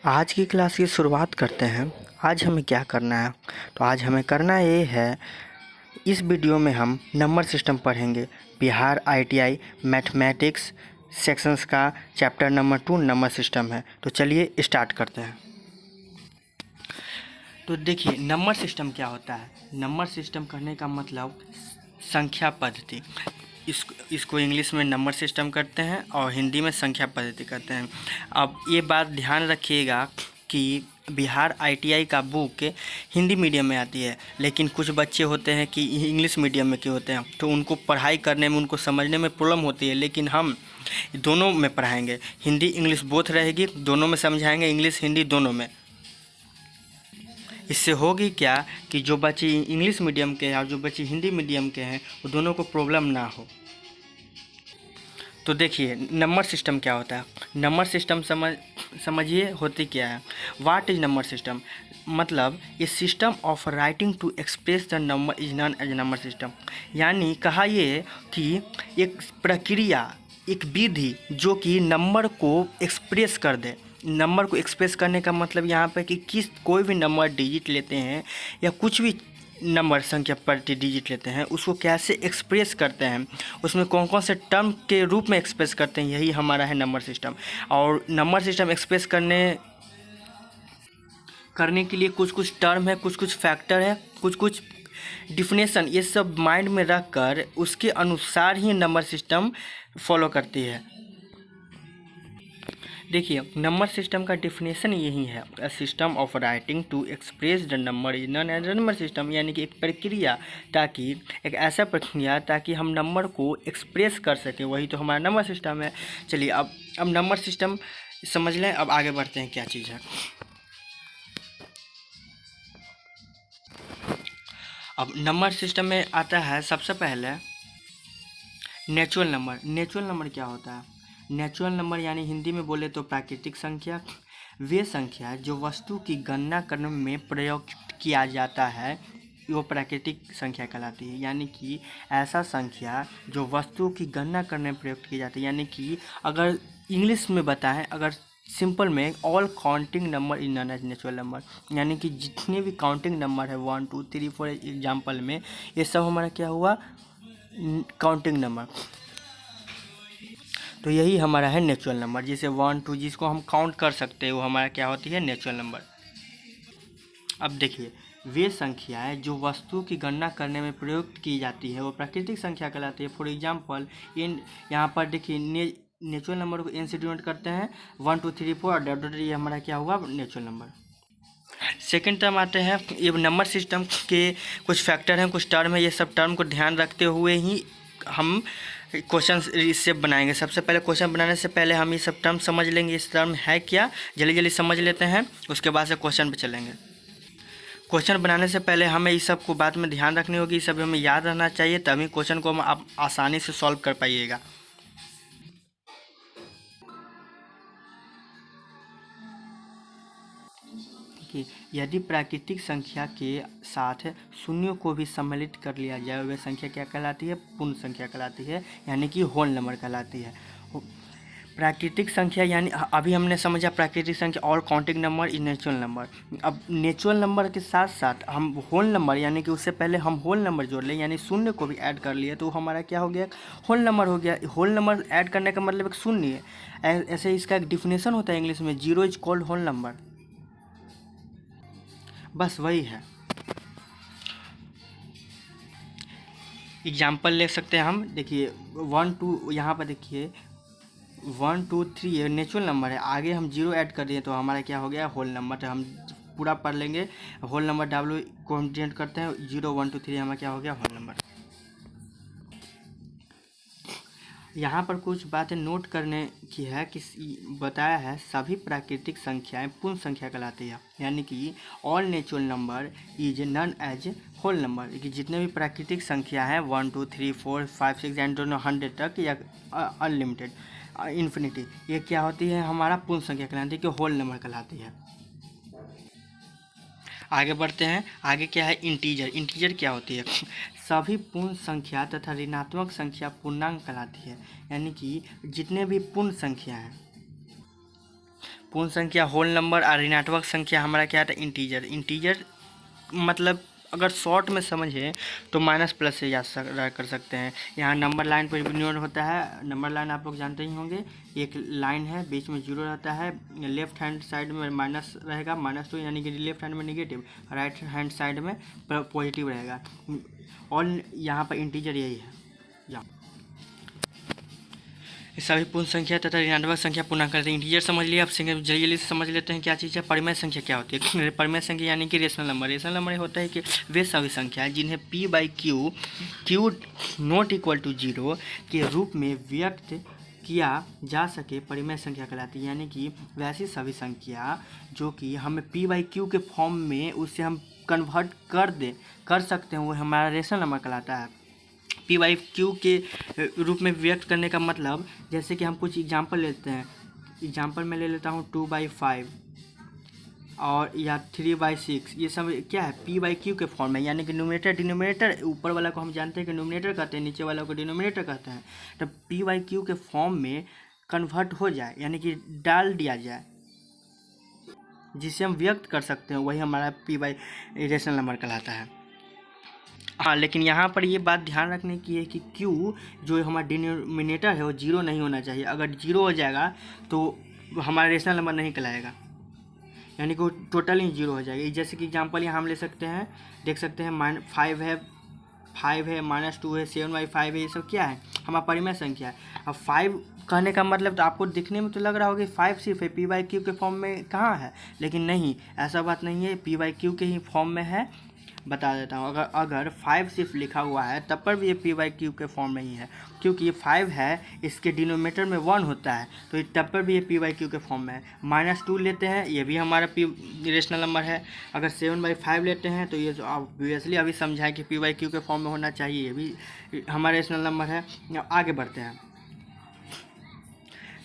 आज की क्लास की शुरुआत करते हैं। आज हमें क्या करना है? तो आज हमें करना ये है, इस वीडियो में हम नंबर सिस्टम पढ़ेंगे। बिहार आईटीआई मैथमेटिक्स सेक्शंस का चैप्टर नंबर 2 नंबर सिस्टम है। तो चलिए स्टार्ट करते हैं। तो देखिए, नंबर सिस्टम क्या होता है। नंबर सिस्टम करने का मतलब संख्या पद्धति। इसको इंग्लिश में नंबर सिस्टम करते हैं और हिंदी में संख्या पद्धति करते हैं। अब ये बात ध्यान रखिएगा कि बिहार आईटीआई का बुक हिंदी मीडियम में आती है, लेकिन कुछ बच्चे होते हैं कि इंग्लिश मीडियम में के होते हैं, तो उनको पढ़ाई करने में, उनको समझने में प्रॉब्लम होती है। लेकिन हम दोनों में पढ़ाएंगे, हिंदी इंग्लिश बोथ रहेगी, दोनों में समझाएंगे, इंग्लिश हिंदी दोनों में। इससे होगी क्या कि जो बच्चे इंग्लिश मीडियम के हैं और जो बच्चे हिंदी मीडियम के हैं, वो दोनों को प्रॉब्लम ना हो। तो देखिए, नंबर सिस्टम क्या होता है। नंबर सिस्टम समझिए होती क्या है। What is number system? मतलब a system of writing to express the number is known as number system. यानी कहा ये कि एक प्रक्रिया, एक विधि जो कि नंबर को एक्सप्रेस कर दे। नंबर को एक्सप्रेस करने का मतलब यहाँ पे कि कोई भी नंबर डिजिट लेते हैं या कुछ भी नंबर संख्या प्रति डिजिट लेते हैं, उसको कैसे एक्सप्रेस करते हैं, उसमें कौन कौन से टर्म के रूप में एक्सप्रेस करते हैं, यही हमारा है नंबर सिस्टम। और नंबर सिस्टम एक्सप्रेस करने के लिए कुछ कुछ टर्म है, कुछ कुछ फैक्टर है, कुछ कुछ डिफिनेशन, ये सब माइंड में रख कर उसके अनुसार ही नंबर सिस्टम फॉलो करती है। देखिए, नंबर सिस्टम का डिफिनेशन यही है, a system of writing to express the number is known as number system. यानी कि एक प्रक्रिया, ताकि एक ऐसा प्रक्रिया ताकि हम नंबर को एक्सप्रेस कर सकें, वही तो हमारा नंबर सिस्टम है। चलिए, अब नंबर सिस्टम समझ लें। अब आगे बढ़ते हैं, क्या चीज़ है। अब नंबर सिस्टम में आता है सबसे पहले नेचुरल नंबर। नेचुरल नंबर क्या होता है? नेचुरल नंबर यानी हिंदी में बोले तो प्राकृतिक संख्या। वे संख्या जो वस्तु की गणना करने में प्रयोग किया जाता है, वो प्राकृतिक संख्या कहलाती है। यानी कि ऐसा संख्या जो वस्तु की गणना करने में प्रयोग की जाती है। यानी कि अगर इंग्लिश में बताएं, अगर सिंपल में, all counting number in known as natural number. यानी कि जितने भी काउंटिंग नंबर है 1 2 3 4 एग्जाम्पल में, ये सब हमारा क्या हुआ? Counting number. तो यही हमारा है नेचुरल नंबर। जैसे 1 2 जिसको हम काउंट कर सकते हैं, वो हमारा क्या होती है? Natural number. अब देखिए, वे संख्याएं जो वस्तु की गणना करने में प्रयुक्त की जाती है, वो प्राकृतिक संख्या कहलाती है। फॉर एग्जाम्पल, इन यहाँ पर देखिए, नेचुरल नंबर को एन से डिनोट करते हैं, 1 2 3 4 और ये हमारा क्या हुआ? Natural number. सेकेंड टर्म आते हैं, ये नंबर सिस्टम के कुछ फैक्टर हैं, कुछ टर्म है। ये सब टर्म को ध्यान रखते हुए ही हम क्वेश्चन इससे बनाएंगे। सबसे पहले क्वेश्चन बनाने से पहले हम ये सब टर्म समझ लेंगे, इस टर्म है क्या, जल्दी जल्दी समझ लेते हैं, उसके बाद से क्वेश्चन पे चलेंगे। क्वेश्चन बनाने से पहले हमें इस सब को बात में ध्यान रखनी होगी, सब हमें याद रहना चाहिए, तभी क्वेश्चन को हम आप आसानी से सॉल्व कर पाइएगा। कि यदि प्राकृतिक संख्या के साथ शून्यों को भी सम्मिलित कर लिया जाए, वह संख्या क्या कहलाती है? पूर्ण संख्या कहलाती है, यानी कि होल नंबर कहलाती है। प्राकृतिक संख्या यानी अभी हमने समझा प्राकृतिक संख्या और counting number is natural number. अब नेचुरल नंबर के साथ साथ हम होल नंबर, यानी कि उससे पहले हम होल नंबर जोड़ लें, यानी शून्य को भी ऐड कर लिए, तो हमारा क्या हो गया? होल नंबर हो गया। होल नंबर ऐड करने का मतलब एक शून्य है। ऐसे इसका एक डिफिनेशन होता है इंग्लिश में, 0 इज कॉल्ड होल नंबर। बस वही है। एग्जाम्पल ले सकते हैं हम। देखिए 1 2, यहाँ पर देखिए 1 2 3 ये नेचुरल नंबर है, आगे हम 0 ऐड कर दिए तो हमारा क्या हो गया? Whole number. तो हम पूरा पढ़ लेंगे। होल नंबर W को हम डिनोट करते हैं 0 1 2 3, हमारा क्या हो गया? Whole number. यहाँ पर कुछ बातें नोट करने की है कि बताया है सभी प्राकृतिक संख्याएं पूर्ण संख्या कहलाती है। यानी कि all natural number is known as whole number. कि जितने भी प्राकृतिक संख्या हैं 1 2 3 4 5 6 एंड 100 तक, या अनलिमिटेड इन्फिनिटी, ये क्या होती है? हमारा पूर्ण संख्या कहलाती है, कि होल नंबर कहलाती है। आगे बढ़ते हैं। आगे क्या है? इंटीजर। इंटीजर क्या होती है? सभी पूर्ण संख्या तथा ऋणात्मक संख्या पूर्णांक कहलाती है। यानी कि जितने भी पूर्ण संख्या हैं, पूर्ण संख्या होल नंबर और ऋणात्मक संख्या हमारा क्या आता है इंटीजर। इंटीजर मतलब अगर शॉर्ट में समझे तो माइनस प्लस से याद कर सकते हैं। यहाँ नंबर लाइन पर डिनोट होता है, नंबर लाइन आप लोग जानते ही होंगे, एक लाइन है बीच में जीरो रहता है, लेफ्ट हैंड साइड में माइनस रहेगा -2 यानी कि लेफ्ट हैंड में नेगेटिव, राइट हैंड साइड में पॉजिटिव रहेगा। और यहाँ पर इंटीजर यही है। यहाँ सभी पूर्ण संख्या तथा ऋणात्मक संख्या पूर्ण करते हैं। इंटीजर समझ लिया, अब जल्दी से समझ लेते हैं क्या चीज़ है। परिमेय संख्या क्या होती है। परिमेय संख्या यानी कि रेशनल नंबर। रेशनल नंबर होता है कि वे सभी संख्या जिन्हें p/q नॉट इक्वल टू 0 के रूप में व्यक्त किया जा सके परिमेय संख्या कहलाती है। यानी कि वैसी सभी संख्या जो कि हमें p/q के फॉर्म में उससे हम कन्वर्ट कर सकते हैं, वो हमारा रेशनल नंबर कहलाता है। p/q के रूप में व्यक्त करने का मतलब, जैसे कि हम कुछ एग्जांपल लेते हैं। एग्जांपल में ले लेता हूँ 2/5 और या 3/6। ये सब क्या है p/q के फॉर्म में, यानी कि न्यूमरेटर डिनोमिनेटर, ऊपर वाला को हम जानते हैं कि न्यूमरेटर कहते हैं, नीचे वाला को डिनोमिनेटर कहते हैं। तो p/q के फॉर्म में कन्वर्ट हो जाए यानी कि डाल दिया जाए, जिसे हम व्यक्त कर सकते हैं, वही हमारा रेशनल नंबर कहलाता है। हाँ, लेकिन यहाँ पर ये बात ध्यान रखने की है कि Q जो हमारा डिनोमिनेटर है वो 0 नहीं होना चाहिए। अगर 0 हो जाएगा तो हमारा रेशनल नंबर नहीं कहलाएगा, यानी कि वो टोटल ही 0 हो जाएगा। जैसे कि एग्जांपल यहाँ हम ले सकते हैं, देख सकते हैं -5 है, -2 है, 7/5 है, ये सब क्या है हमारा परिमेय संख्या है। अब 5 कहने का मतलब तो आपको दिखने में तो लग रहा होगा कि 5 सिर्फ है, p/q के फॉर्म में कहाँ है, लेकिन नहीं, ऐसा बात नहीं है, p/q के ही फॉर्म में है। बता देता हूँ, अगर 5 सिर्फ लिखा हुआ है तब पर भी ये p/q के फॉर्म में ही है, क्योंकि ये 5 है, इसके डिनोमिनेटर में 1 होता है, तो ये तब पर भी ये p/q के फॉर्म में है। -2 लेते हैं, ये भी हमारा रेशनल नंबर है। अगर 7/5 लेते हैं तो ये ऑब्वियसली अभी समझाएं कि p/q के फॉर्म में होना चाहिए, ये भी हमारा रेशनल नंबर है। आगे बढ़ते हैं।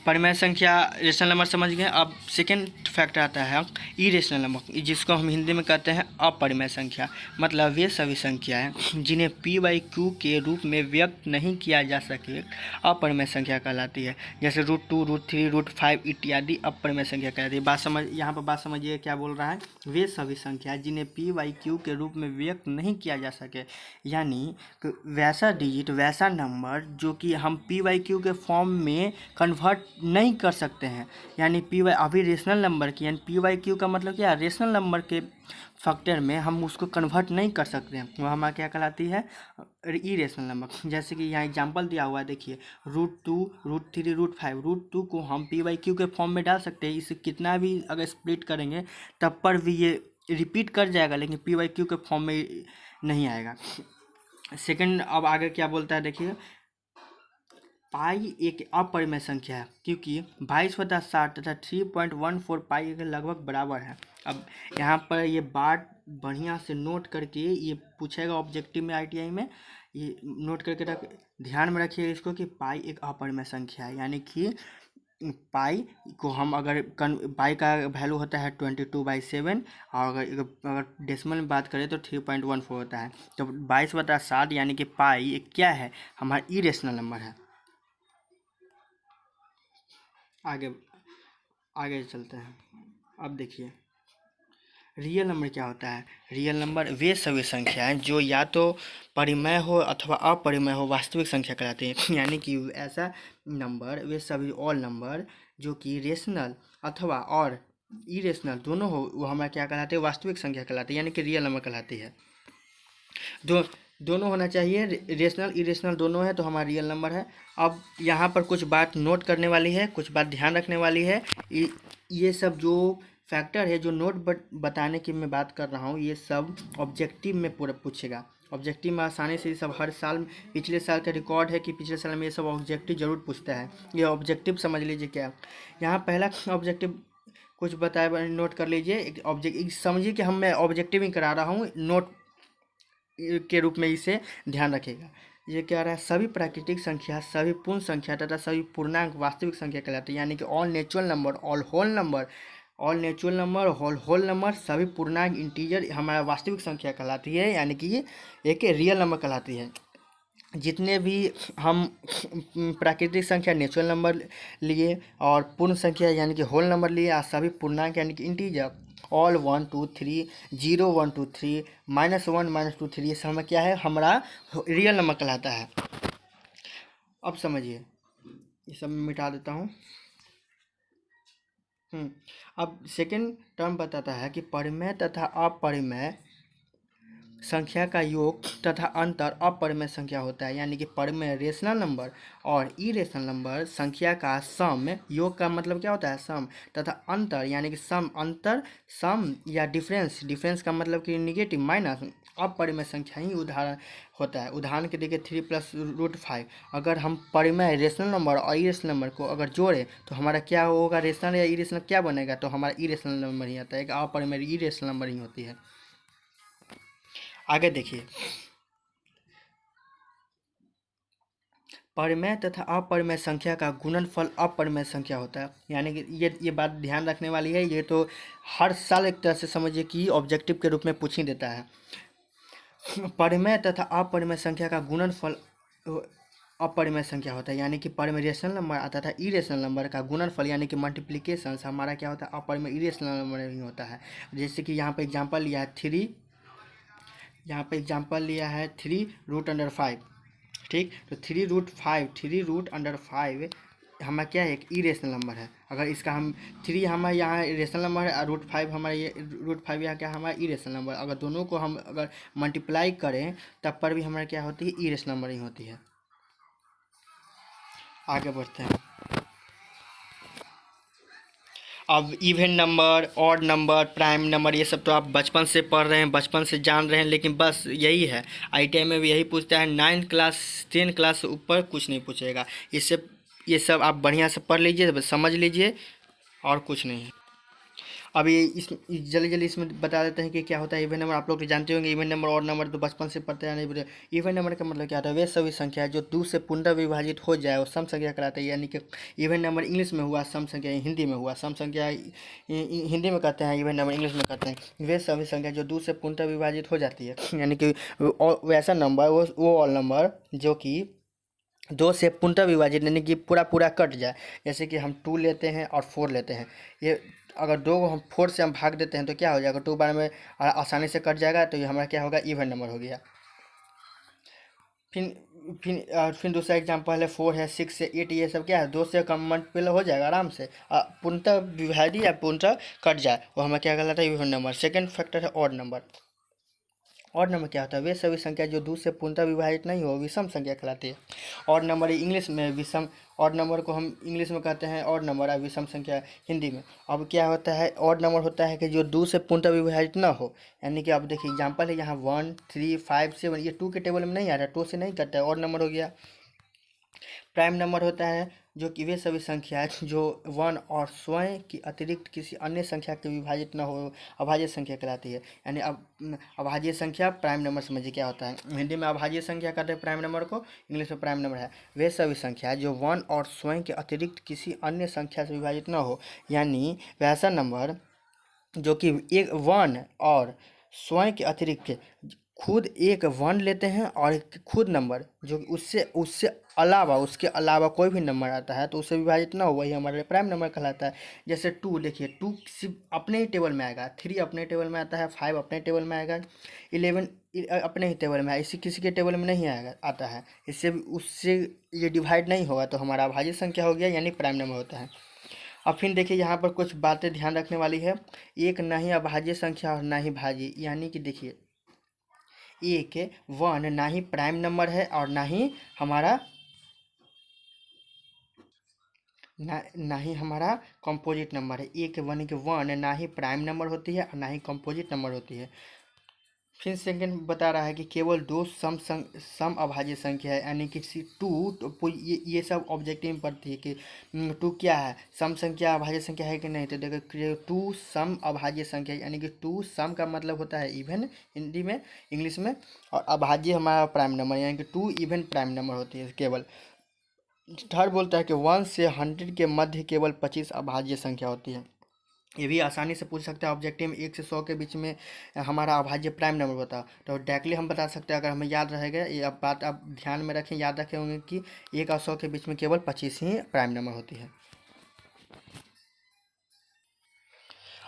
परिमेय संख्या रेशनल नंबर समझ गए। अब सेकेंड फैक्टर आता है इरेशनल नंबर, जिसको हम हिंदी में कहते हैं अपरिमेय संख्या। मतलब वे सभी संख्याएं जिन्हें p/q के रूप में व्यक्त नहीं किया जा सके अपरिमेय संख्या कहलाती है। जैसे √2, √3, √5 इत्यादि अपरिमेय संख्या कहलाती है। बात समझ, यहाँ पर बात समझिए क्या बोल रहा है। वे सभी संख्या जिन्हें p/q के रूप में व्यक्त नहीं किया जा सके, यानी वैसा डिजिट, वैसा नंबर जो कि हम p/q के फॉर्म में कन्वर्ट नहीं कर सकते हैं, यानी अभी रेशनल नंबर की, यानी p/q का मतलब क्या है, रेशनल नंबर के फैक्टर में हम उसको कन्वर्ट नहीं कर सकते हैं, वो हमारा क्या कहलाती है, इरेशनल नंबर। जैसे कि यहाँ एग्जांपल दिया हुआ है, देखिए √2, √3, √5। √2 को हम p/q के फॉर्म में डाल सकते हैं, इसे कितना भी अगर स्प्लिट करेंगे तब पर भी ये रिपीट कर जाएगा, लेकिन p/q के फॉर्म में नहीं आएगा। सेकंड, अब आगे क्या बोलता है देखिए, पाई एक अपरिमेय संख्या है, क्योंकि 22/60 तथा 3.14 पाई के लगभग बराबर है। अब यहाँ पर ये बात बढ़िया से नोट करके ये पूछेगा ऑब्जेक्टिव में, ITI में, ये नोट करके ध्यान में रखिए इसको कि पाई एक अपरिमेय संख्या है, यानी कि पाई को हम अगर पाई का वैल्यू होता है 22/7, और अगर डेसिमल में बात करें तो 3.14 होता है। तो 22/60 यानी कि पाई एक क्या है, हमारा इरेशनल नंबर है। आगे चलते हैं। अब देखिए रियल नंबर क्या होता है। रियल नंबर वे सभी संख्याएं जो या तो परिमेय हो अथवा अपरिमेय हो वास्तविक संख्या कहलाती हैं। यानी कि ऐसा नंबर, वे सभी ऑल नंबर जो कि रेशनल अथवा और इरेशनल दोनों हो, वो हमारा क्या कहलाते हैं, वास्तविक संख्या कहलाती है, यानी कि रियल नंबर कहलाती है। दोनों होना चाहिए, रेशनल इरेशनल दोनों है तो हमारा रियल नंबर है। अब यहाँ पर कुछ बात नोट करने वाली है, कुछ बात ध्यान रखने वाली है। ये सब जो फैक्टर है, जो नोट बताने की मैं बात कर रहा हूँ, ये सब ऑब्जेक्टिव में पूरा पूछेगा। ऑब्जेक्टिव में आसानी से सब हर साल, पिछले साल का रिकॉर्ड है कि पिछले साल में ये सब ऑब्जेक्टिव जरूर पूछता है। ये ऑब्जेक्टिव समझ लीजिए क्या। यहाँ पहला ऑब्जेक्टिव कुछ बताया, नोट कर लीजिए। ऑब्जेक्टिव समझिए कि मैं ऑब्जेक्टिव ही करा रहा हूँ, नोट के रूप में इसे ध्यान रखेगा। ये क्या रहा है, सभी प्राकृतिक संख्या, सभी पूर्ण संख्या तथा सभी पूर्णांक वास्तविक संख्या कहलाती है। यानी कि all natural number, all whole number, all natural number, whole number, सभी पूर्णांक इंटीजर हमारा वास्तविक संख्या कहलाती है, यानी कि ये एक रियल नंबर कहलाती है। जितने भी हम प्राकृतिक संख्या नेचुरल नंबर लिए और पूर्ण संख्या यानी कि होल नंबर लिए, और सभी पूर्णांक यानी कि इंटीजर, ऑल 1 2 3, 0 1 2 3, -1 -2 3, ये सब हमें क्या है, हमारा रियल नंबर कहलाता है। अब समझिए, ये सब मैं मिटा देता हूँ। अब सेकंड टर्म बताता है कि परिमेय तथा अपरिमेय संख्या का योग तथा अंतर अपरिमेय संख्या होता है। यानी कि परिमेय रेशनल नंबर और इरेशनल नंबर संख्या का सम, योग का मतलब क्या होता है, सम, तथा अंतर यानी कि सम, अंतर, सम या डिफरेंस, डिफरेंस का मतलब कि निगेटिव, माइनस, अपरिमेय संख्या ही उदाहरण होता है। उदाहरण के देखिए 3 + √5, अगर हम परिमेय रेशनल नंबर और इरेशनल नंबर को अगर जोड़े तो हमारा क्या होगा, रेशनल या इरेशनल क्या बनेगा, तो हमारा इरेशनल नंबर ही आता है, एक अपरिमेय इरेशनल नंबर ही होती है। आगे देखिए, परिमेय तथा अपरिमेय संख्या का गुणनफल अपरिमेय संख्या होता है। यानी कि ये बात ध्यान रखने वाली है, ये तो हर साल एक तरह से समझिए कि ऑब्जेक्टिव के रूप में पूछ ही देता है। परिमेय तथा अपरिमेय संख्या का गुणनफल अपरिमेय संख्या होता है। यानी कि परिमेय रेशनल नंबर आता था, इरेशनल नंबर का गुणनफल यानी कि मल्टीप्लिकेशन हमारा क्या होता है, अपरिमेय इरेशनल नंबर ही होता है। जैसे कि यहाँ पे एग्जांपल लिया है 3, यहाँ पे एग्जांपल लिया है 3√5, ठीक। तो 3√5 हमारा क्या है, एक इरेशनल नंबर है। अगर इसका हम 3 हमारे यहाँ रेशनल नंबर है और √5 हमारा, ये √5 यहाँ क्या हमारा इरेशनल नंबर, अगर दोनों को हम अगर मल्टीप्लाई करें तब पर भी हमारा क्या होती है, इरेशनल नंबर ही होती है। आगे बढ़ते हैं। अब even number, odd number, prime number, ये सब तो आप बचपन से पढ़ रहे हैं, बचपन से जान रहे हैं, लेकिन बस यही है, ITI में भी यही पूछता है। 9 क्लास 10 क्लास से ऊपर कुछ नहीं पूछेगा। इससे ये सब आप बढ़िया से पढ़ लीजिए, समझ लीजिए, और कुछ नहीं है। अब ये इस जल्दी जल्दी इसमें बता देते हैं कि क्या होता है इवन नंबर। आप लोग तो जानते होंगे इवन नंबर और नंबर तो बचपन से पढ़ते हैं, नहीं। इवन नंबर का मतलब क्या होता है, वे सभी संख्या जो 2 से पूर्णतः विभाजित हो जाए वो सम संख्या कहलाता है। यानी कि इवन नंबर इंग्लिश में हुआ, सम संख्या हिंदी में हुआ। सम संख्या हिंदी में कहते हैं, इवन नंबर इंग्लिश में कहते हैं। वे सभी संख्या जो 2 से पूर्णतः विभाजित हो जाती है, यानी कि वैसा नंबर, वो ऑल नंबर जो कि 2 से पूर्णतः विभाजित यानी कि पूरा पूरा कट जाए। जैसे कि हम 2 लेते हैं और 4 लेते हैं, ये अगर 2 को हम 4 से हम भाग देते हैं तो क्या हो जाएगा, 2 बार में आसानी से कट जाएगा, तो ये हमारा क्या होगा, इवन नंबर हो गया। फिर दूसरा एग्जाम्पल है 4 है, 6 है, 8, ये सब क्या है, 2 से कम मल्टीपल हो जाएगा आराम से, पूर्णतः विभाजित या पूर्णतः कट जाए, वो हमें क्या कहलाता है, इवन नंबर। सेकेंड फैक्टर है ऑड नंबर। ऑड नंबर क्या होता है, वे सभी संख्या जो 2 से पूर्णतः विभाजित नहीं हो, विषम संख्या कहलाती है। ऑड नंबर इंग्लिश में विषम, ऑड नंबर को हम इंग्लिश में कहते हैं ऑड नंबर, और विषम संख्या हिंदी में। अब क्या होता है, ऑड नंबर होता है कि जो 2 से पूर्णतः विभाजित ना हो। यानी कि अब देखिए एग्जांपल है यहाँ 1 3 5 7, ये 2 के टेबल में नहीं आ रहा है, 2 से नहीं कटता है, ऑड नंबर हो गया। प्राइम नंबर होता है जो कि वे सभी संख्याएं जो 1 और स्वयं की अतिरिक्त किसी अन्य संख्या के विभाजित न हो, अभाज्य संख्या कहलाती है। यानी अब अभाज्य संख्या प्राइम नंबर समझिए क्या होता है। हिंदी में अभाज्य संख्या कहते हैं प्राइम नंबर को, इंग्लिश में प्राइम नंबर है वे सभी संख्या जो 1 और स्वयं के अतिरिक्त किसी अन्य संख्या से विभाजित न हो। यानी वैसा नंबर जो कि एक 1 और स्वयं के अतिरिक्त खुद एक 1 लेते हैं, और एक खुद नंबर जो कि उससे उससे अलावा, उसके अलावा कोई भी नंबर आता है तो उससे विभाजित ना हो, वही हमारे प्राइम नंबर कहलाता है। जैसे 2 देखिए, 2 सिर्फ अपने ही टेबल में आएगा, 3 अपने टेबल में आता है, 5 अपने टेबल में आएगा, 11 अपने ही टेबल में, इसी किसी के टेबल में नहीं आएगा, आता है। इससे उससे ये डिवाइड नहीं होगा, तो हमारा अभाज्य संख्या हो गया, यानी प्राइम नंबर होता है। अब फिर देखिए यहाँ पर कुछ बातें ध्यान रखने वाली है। एक ना ही अभाज्य संख्या और ना ही भाज्य, यानी कि देखिए एक 1 ना ही प्राइम नंबर है और ना ही हमारा ना ही हमारा कंपोजिट नंबर है। एक 1 ना ही प्राइम नंबर होती है और ना ही कंपोजिट नंबर होती है। फिर सेकंड बता रहा है कि केवल 2 सम अभाज्य संख्या है, यानी कि 2 तो ये सब ऑब्जेक्टिव में पढ़ती है कि 2 क्या है, सम संख्या अभाज्य संख्या है कि नहीं। तो देखो 2 सम अभाज्य संख्या, यानी कि 2 सम का मतलब होता है इवन हिंदी में, इंग्लिश में, और अभाज्य हमारा प्राइम नंबर, यानी कि 2 इवन प्राइम नंबर होती है केवल। थर्ड बोलता है कि 1 से 100 के मध्य केवल 25 अभाज्य संख्या होती है। ये भी आसानी से पूछ सकते हैं ऑब्जेक्टिव में, 1 से 100 के बीच में हमारा अभाज्य प्राइम नंबर होता है, तो डायरेक्टली हम बता सकते हैं। अगर हमें याद रहेगा, ये अब बात आप ध्यान में रखें, याद रखे होंगे कि 1 और 100 के बीच में केवल 25 ही प्राइम नंबर होती है।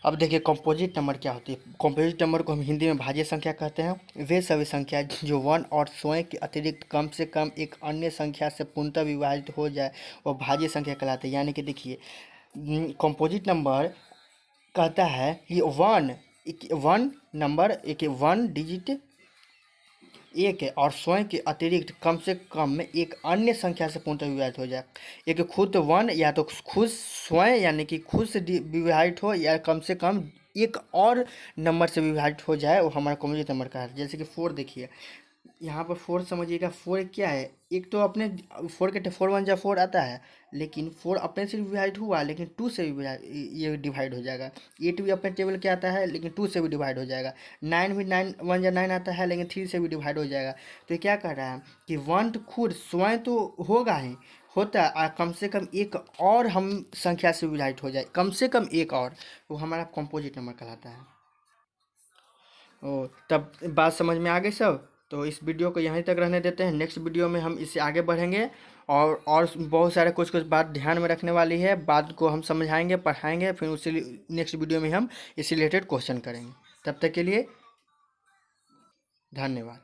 अब देखिए कंपोजिट नंबर क्या होती है। कंपोजिट नंबर को हम हिंदी में भाज्य संख्या कहते हैं। वे सभी संख्या जो 1 और स्वयं के अतिरिक्त कम से कम एक अन्य संख्या से पूर्णतः विभाजित हो जाए वो भाज्य संख्या कहलाते हैं। यानी कि देखिए कंपोजिट नंबर कहता है कि वन नंबर एक 1 डिजिट एक है और स्वयं के अतिरिक्त कम से कम में एक अन्य संख्या से पूर्णतः विभाजित हो जाए। एक खुद 1 या तो खुद स्वयं यानी कि खुद से विभाजित हो, या कम से कम एक और नंबर से विभाजित हो जाए, वो हमारा कॉम्प्लेक्स नंबर का है। जैसे कि 4 देखिए, यहाँ पर 4 समझिएगा। 4 क्या है, एक तो अपने 4 के 4 1 जा 4 आता है, लेकिन 4 अपने से डिवाइड हुआ, लेकिन 2 से भी ये डिवाइड हो जाएगा। 8 भी अपने टेबल के आता है, लेकिन 2 से भी डिवाइड हो जाएगा। 9 भी 9 1 जा 9 आता है, लेकिन 3 से भी डिवाइड हो जाएगा। तो ये क्या कर रहा है कि 1 तो खुद स्वयं तो होगा ही, होता है, कम से कम एक और हम संख्या से विभाजित हो जाए, कम से कम एक और, वो हमारा कंपोजिट नंबर कहलाता है। ओ, तब बात समझ में आ गई सब। तो इस वीडियो को यहीं तक रहने देते हैं, नेक्स्ट वीडियो में हम इससे आगे बढ़ेंगे और बहुत सारे कुछ कुछ बात ध्यान में रखने वाली है, बात को हम समझाएंगे, पढ़ाएंगे, फिर उससे नेक्स्ट वीडियो में हम इससे रिलेटेड क्वेश्चन करेंगे। तब तक के लिए धन्यवाद।